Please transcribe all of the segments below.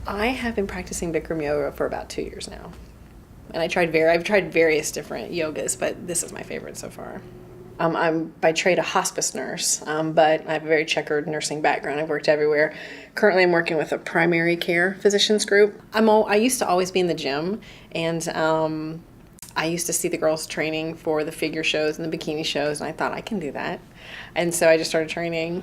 I have been practicing Bikram yoga for about 2 years now. And I've tried various different yogas, but this is my favorite so far. I'm by trade a hospice nurse, but I have a very checkered nursing background. I've worked everywhere. Currently, I'm working with a primary care physicians group. I used to always be in the gym, and I used to see the girls training for the figure shows and the bikini shows, and I thought I can do that. And so I just started training.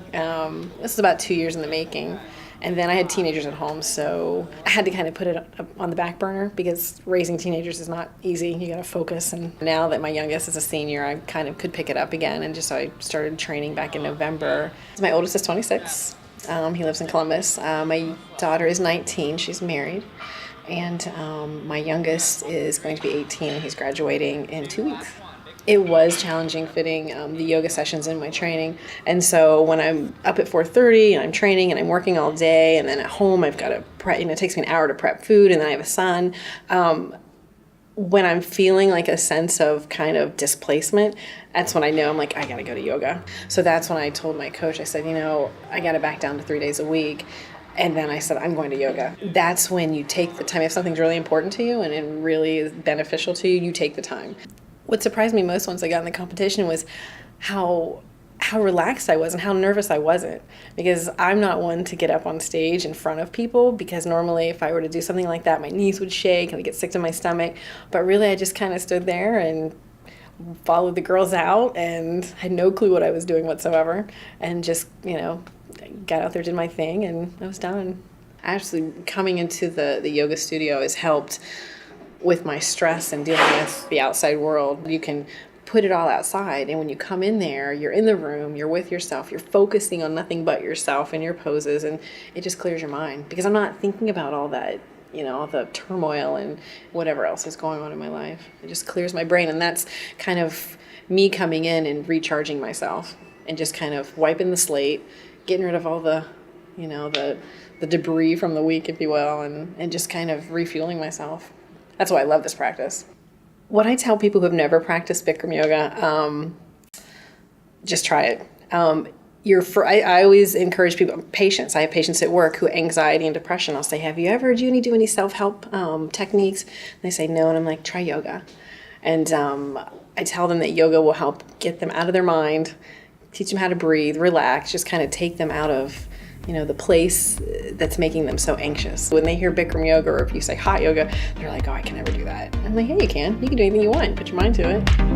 This is about 2 years in the making. And then I had teenagers at home, so I had to kind of put it on the back burner because raising teenagers is not easy. You got to focus. And now that my youngest is a senior, I kind of could pick it up again. And so I started training back in November. My oldest is 26. He lives in Columbus. My daughter is 19. She's married. And my youngest is going to be 18, and he's graduating in 2 weeks. It was challenging fitting the yoga sessions in my training. And so when I'm up at 4:30 and I'm training and I'm working all day, and then at home I've got to prep, it takes me an hour to prep food, and then I have a son. When I'm feeling like a sense of kind of displacement, that's when I know I'm like, I got to go to yoga. So that's when I told my coach, I said, I got to back down to 3 days a week. And then I said, I'm going to yoga. That's when you take the time. If something's really important to you and it really is beneficial to you, you take the time. What surprised me most once I got in the competition was how relaxed I was and how nervous I wasn't, because I'm not one to get up on stage in front of people, because normally if I were to do something like that, my knees would shake and I'd get sick to my stomach. But really I just kind of stood there and followed the girls out and had no clue what I was doing whatsoever, and just, got out there, did my thing, and I was done. Actually, coming into the yoga studio has helped with my stress and dealing with the outside world. You can put it all outside, and when you come in there, you're in the room, you're with yourself, you're focusing on nothing but yourself and your poses, and it just clears your mind, because I'm not thinking about all that, all the turmoil and whatever else is going on in my life. It just clears my brain, and that's kind of me coming in and recharging myself and just kind of wiping the slate, getting rid of all the debris from the week, if you will, and just kind of refueling myself. That's why I love this practice. What I tell people who have never practiced Bikram yoga, just try it. I always encourage people, patients. I have patients at work who have anxiety and depression. I'll say, do you do any self-help techniques? And they say no, and I'm like, try yoga. And I tell them that yoga will help get them out of their mind, teach them how to breathe, relax, just kind of take them out of the place that's making them so anxious. When they hear Bikram yoga, or if you say hot yoga, they're like, oh, I can never do that. I'm like, hey, you can do anything you want. Put your mind to it.